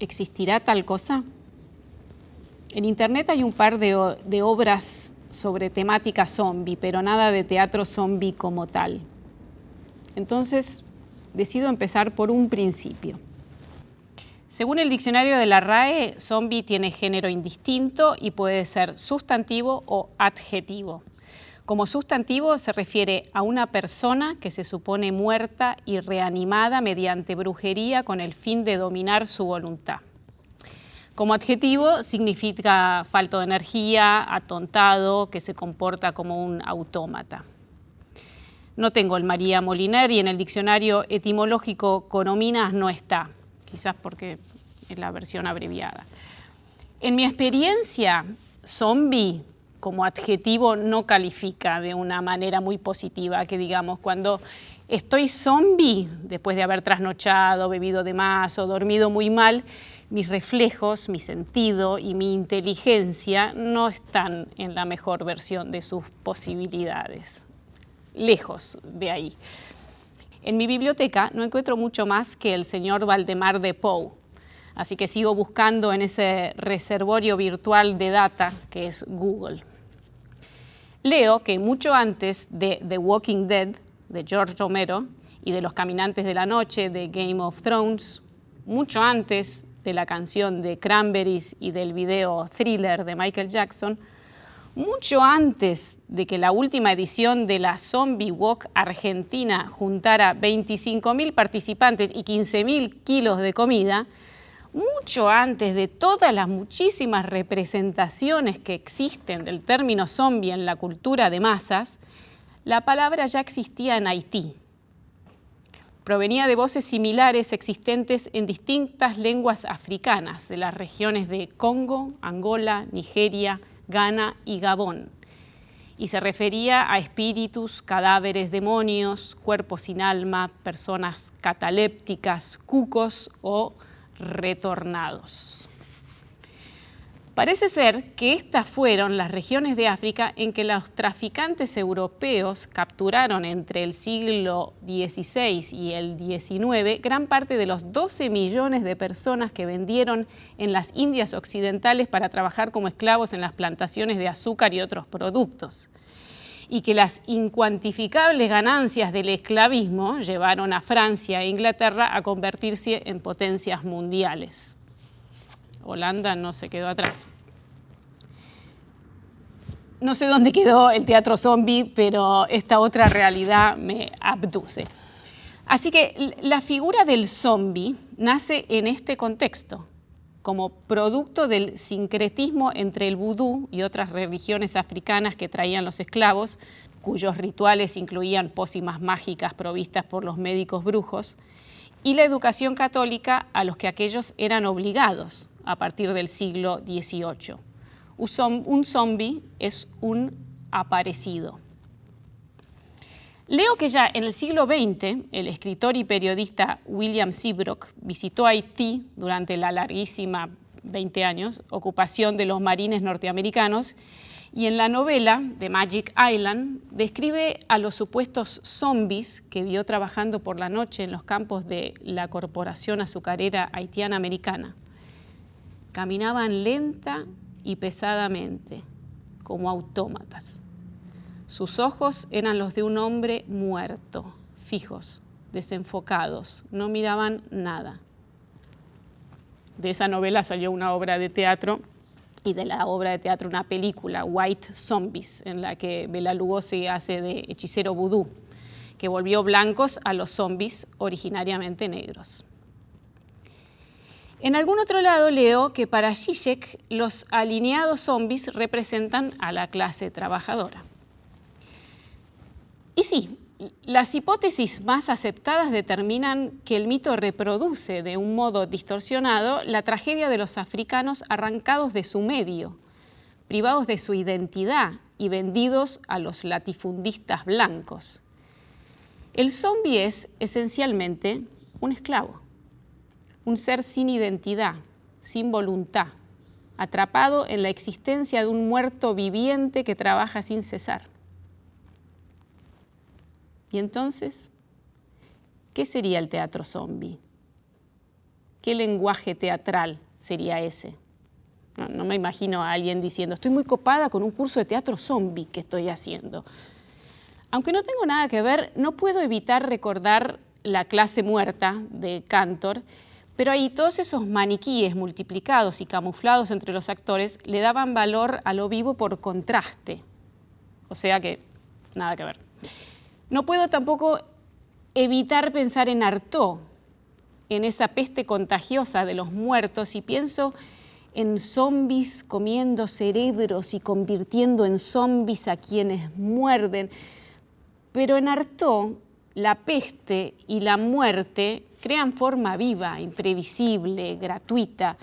¿Existirá tal cosa? En internet hay un par de obras sobre temática zombie, pero nada de teatro zombie como tal. Entonces, decido empezar por un principio. Según el diccionario de la RAE, zombie tiene género indistinto y puede ser sustantivo o adjetivo. Como sustantivo se refiere a una persona que se supone muerta y reanimada mediante brujería con el fin de dominar su voluntad. Como adjetivo significa falto de energía, atontado, que se comporta como un autómata. No tengo el María Moliner y en el diccionario etimológico Coromines no está, quizás porque es la versión abreviada. En mi experiencia, zombie como adjetivo no califica de una manera muy positiva, que digamos, cuando estoy zombie, después de haber trasnochado, bebido de más o dormido muy mal, mis reflejos, mi sentido y mi inteligencia no están en la mejor versión de sus posibilidades. Lejos de ahí. En mi biblioteca no encuentro mucho más que el señor Valdemar de Pou, así que sigo buscando en ese reservorio virtual de data que es Google. Leo que mucho antes de The Walking Dead, de George Romero, y de Los Caminantes de la Noche, de Game of Thrones, mucho antes de la canción de Cranberries y del video Thriller de Michael Jackson, mucho antes de que la última edición de la Zombie Walk Argentina juntara 25.000 participantes y 15.000 kilos de comida, mucho antes de todas las muchísimas representaciones que existen del término zombie en la cultura de masas, la palabra ya existía en Haití. Provenía de voces similares existentes en distintas lenguas africanas de las regiones de Congo, Angola, Nigeria, Ghana y Gabón, y se refería a espíritus, cadáveres, demonios, cuerpos sin alma, personas catalépticas, cucos o retornados. Parece ser que estas fueron las regiones de África en que los traficantes europeos capturaron entre el siglo XVI y el XIX gran parte de los 12 millones de personas que vendieron en las Indias Occidentales para trabajar como esclavos en las plantaciones de azúcar y otros productos, y que las incuantificables ganancias del esclavismo llevaron a Francia e Inglaterra a convertirse en potencias mundiales. Holanda no se quedó atrás. No sé dónde quedó el teatro zombie, pero esta otra realidad me abduce. Así que la figura del zombie nace en este contexto, como producto del sincretismo entre el vudú y otras religiones africanas que traían los esclavos, cuyos rituales incluían pócimas mágicas provistas por los médicos brujos, y la educación católica a los que aquellos eran obligados a partir del siglo XVIII. Un zombie es un aparecido. Leo que ya en el siglo XX, el escritor y periodista William Seabrook visitó Haití durante la larguísima 20 años, ocupación de los marines norteamericanos, y en la novela The Magic Island describe a los supuestos zombies que vio trabajando por la noche en los campos de la Corporación Azucarera Haitiana Americana. Caminaban lenta y pesadamente, como autómatas. Sus ojos eran los de un hombre muerto, fijos, desenfocados, no miraban nada. De esa novela salió una obra de teatro y de la obra de teatro una película, White Zombies, en la que Bela Lugosi hace de hechicero vudú, que volvió blancos a los zombies originariamente negros. En algún otro lado leo que para Zizek los alineados zombies representan a la clase trabajadora. Y sí, las hipótesis más aceptadas determinan que el mito reproduce de un modo distorsionado la tragedia de los africanos arrancados de su medio, privados de su identidad y vendidos a los latifundistas blancos. El zombie es esencialmente un esclavo, un ser sin identidad, sin voluntad, atrapado en la existencia de un muerto viviente que trabaja sin cesar. Y entonces, ¿qué sería el teatro zombie? ¿Qué lenguaje teatral sería ese? No me imagino a alguien diciendo, estoy muy copada con un curso de teatro zombie que estoy haciendo. Aunque no tengo nada que ver, no puedo evitar recordar La clase muerta de Cantor, pero ahí todos esos maniquíes multiplicados y camuflados entre los actores le daban valor a lo vivo por contraste. O sea que nada que ver. No puedo tampoco evitar pensar en Artaud, en esa peste contagiosa de los muertos, y pienso en zombies comiendo cerebros y convirtiendo en zombies a quienes muerden. Pero en Artaud, la peste y la muerte crean forma viva, imprevisible, gratuita,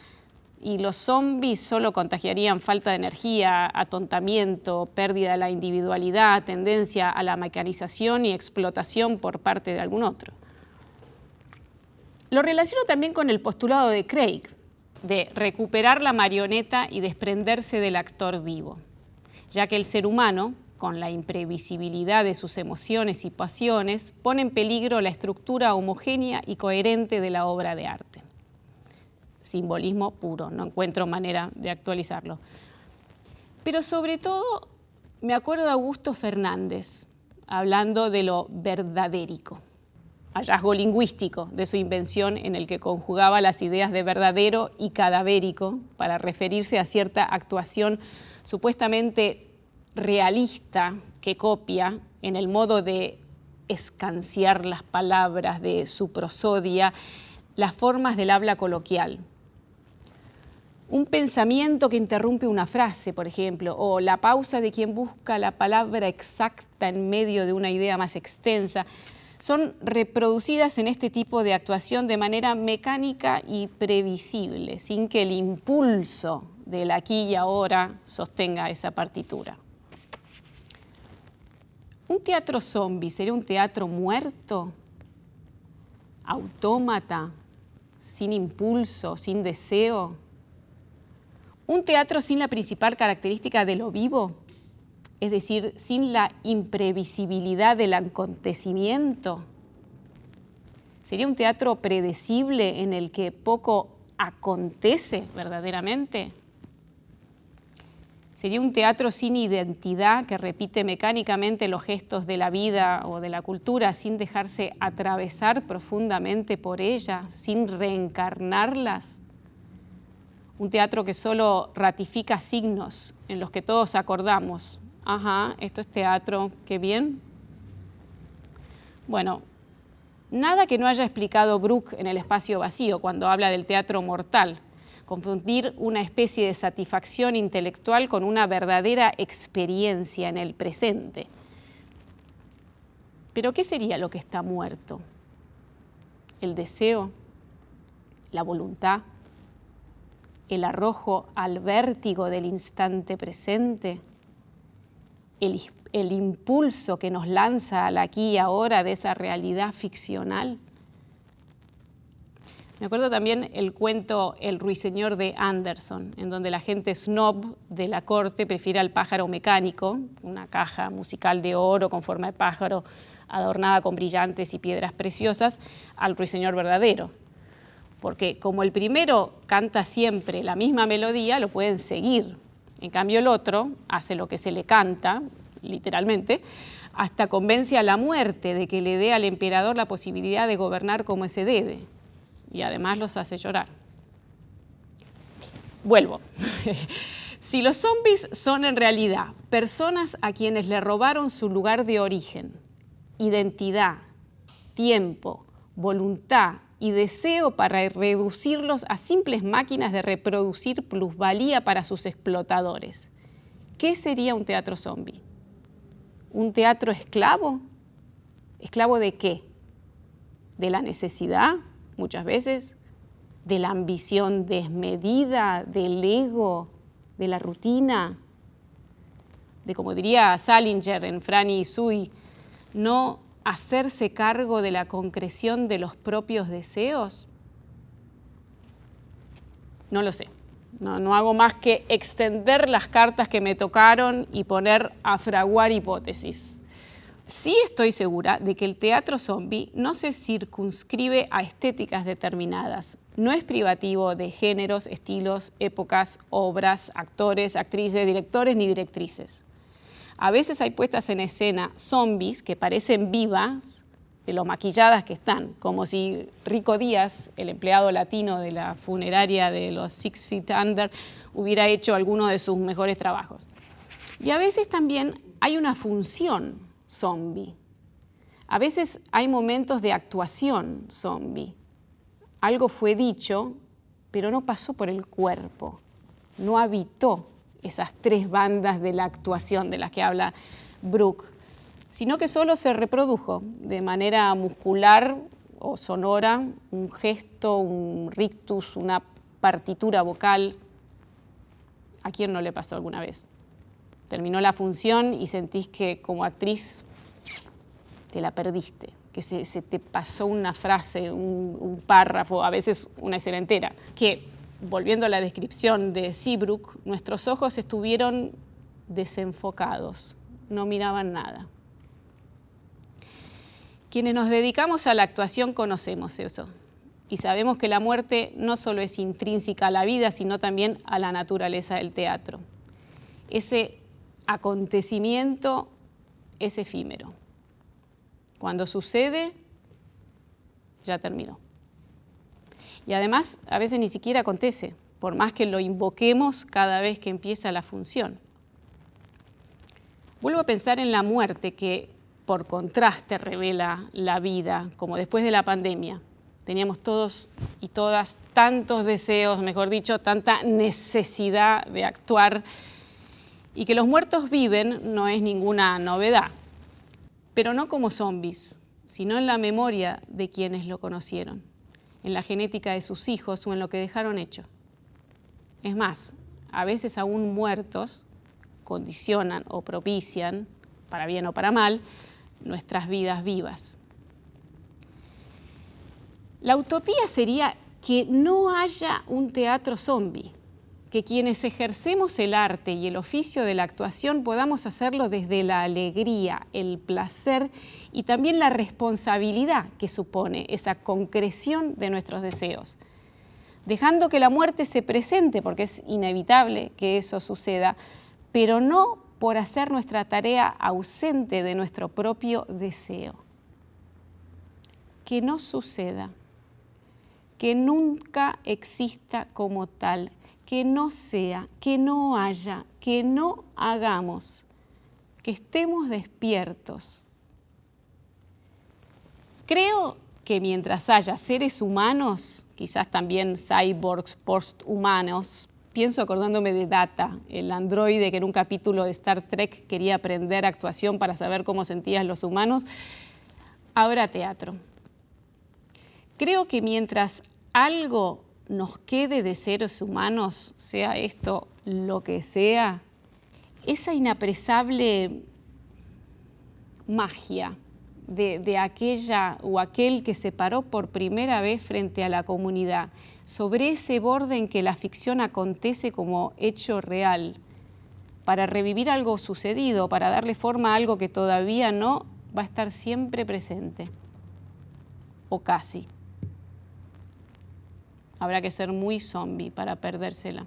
y los zombies solo contagiarían falta de energía, atontamiento, pérdida de la individualidad, tendencia a la mecanización y explotación por parte de algún otro. Lo relaciono también con el postulado de Craig, de recuperar la marioneta y desprenderse del actor vivo, ya que el ser humano, con la imprevisibilidad de sus emociones y pasiones, pone en peligro la estructura homogénea y coherente de la obra de arte. Simbolismo puro, no encuentro manera de actualizarlo. Pero sobre todo me acuerdo de Augusto Fernández, hablando de lo verdadérico, hallazgo lingüístico de su invención en el que conjugaba las ideas de verdadero y cadavérico para referirse a cierta actuación supuestamente realista que copia en el modo de escanciar las palabras de su prosodia, las formas del habla coloquial. Un pensamiento que interrumpe una frase, por ejemplo, o la pausa de quien busca la palabra exacta en medio de una idea más extensa, son reproducidas en este tipo de actuación de manera mecánica y previsible, sin que el impulso del aquí y ahora sostenga esa partitura. ¿Un teatro zombie sería un teatro muerto? ¿Autómata? ¿Sin impulso? ¿Sin deseo? ¿Un teatro sin la principal característica de lo vivo? Es decir, sin la imprevisibilidad del acontecimiento. ¿Sería un teatro predecible en el que poco acontece verdaderamente? ¿Sería un teatro sin identidad que repite mecánicamente los gestos de la vida o de la cultura sin dejarse atravesar profundamente por ellas, sin reencarnarlas? Un teatro que solo ratifica signos en los que todos acordamos. Ajá, esto es teatro, qué bien. Bueno, nada que no haya explicado Bruch en El espacio vacío cuando habla del teatro mortal. Confundir una especie de satisfacción intelectual con una verdadera experiencia en el presente. ¿Pero qué sería lo que está muerto? ¿El deseo? ¿La voluntad? ¿El arrojo al vértigo del instante presente? ¿El impulso que nos lanza al aquí y ahora de esa realidad ficcional? Me acuerdo también el cuento El ruiseñor de Anderson, en donde la gente snob de la corte prefiere al pájaro mecánico, una caja musical de oro con forma de pájaro adornada con brillantes y piedras preciosas, al ruiseñor verdadero. Porque como el primero canta siempre la misma melodía, lo pueden seguir. En cambio el otro hace lo que se le canta, literalmente, hasta convence a la muerte de que le dé al emperador la posibilidad de gobernar como se debe. Y además los hace llorar. Vuelvo. Si los zombies son en realidad personas a quienes le robaron su lugar de origen, identidad, tiempo, voluntad y deseo para reducirlos a simples máquinas de reproducir plusvalía para sus explotadores, ¿qué sería un teatro zombie? ¿Un teatro esclavo? ¿Esclavo de qué? ¿De la necesidad? Muchas veces, de la ambición desmedida, del ego, de la rutina, de, como diría Salinger en Franny y Zooey, no hacerse cargo de la concreción de los propios deseos. No lo sé, no hago más que extender las cartas que me tocaron y poner a fraguar hipótesis. Sí estoy segura de que el teatro zombie no se circunscribe a estéticas determinadas. No es privativo de géneros, estilos, épocas, obras, actores, actrices, directores ni directrices. A veces hay puestas en escena zombies que parecen vivas de lo maquilladas que están, como si Rico Díaz, el empleado latino de la funeraria de los Six Feet Under, hubiera hecho alguno de sus mejores trabajos. Y a veces también hay una función zombie. A veces hay momentos de actuación zombie. Algo fue dicho, pero no pasó por el cuerpo, no habitó esas tres bandas de la actuación de las que habla Brooke, sino que solo se reprodujo de manera muscular o sonora, un gesto, un rictus, una partitura vocal. ¿A quién no le pasó alguna vez? Terminó la función y sentís que como actriz te la perdiste, que se te pasó una frase, un párrafo, a veces una escena entera. Que, volviendo a la descripción de Seabrook, nuestros ojos estuvieron desenfocados, no miraban nada. Quienes nos dedicamos a la actuación conocemos eso y sabemos que la muerte no solo es intrínseca a la vida, sino también a la naturaleza del teatro. Ese acontecimiento es efímero. Cuando sucede, ya terminó. Y además, a veces ni siquiera acontece, por más que lo invoquemos cada vez que empieza la función. Vuelvo a pensar en la muerte que, por contraste, revela la vida, como después de la pandemia. Teníamos todos y todas tantos deseos, mejor dicho, tanta necesidad de actuar, y que los muertos viven no es ninguna novedad, pero no como zombies, sino en la memoria de quienes lo conocieron, en la genética de sus hijos o en lo que dejaron hecho. Es más, a veces aún muertos condicionan o propician, para bien o para mal, nuestras vidas vivas. La utopía sería que no haya un teatro zombie, que quienes ejercemos el arte y el oficio de la actuación podamos hacerlo desde la alegría, el placer y también la responsabilidad que supone esa concreción de nuestros deseos, dejando que la muerte se presente, porque es inevitable que eso suceda, pero no por hacer nuestra tarea ausente de nuestro propio deseo. Que no suceda, que nunca exista como tal, que no sea, que no haya, que no hagamos, que estemos despiertos. Creo que mientras haya seres humanos, quizás también cyborgs posthumanos, pienso acordándome de Data, el androide que en un capítulo de Star Trek quería aprender actuación para saber cómo sentían los humanos, habrá teatro. Creo que mientras algo nos quede de seres humanos, sea esto lo que sea, esa inapresable magia de aquella o aquel que se paró por primera vez frente a la comunidad, sobre ese borde en que la ficción acontece como hecho real, para revivir algo sucedido, para darle forma a algo que todavía no, va a estar siempre presente, o casi. Habrá que ser muy zombie para perdérsela.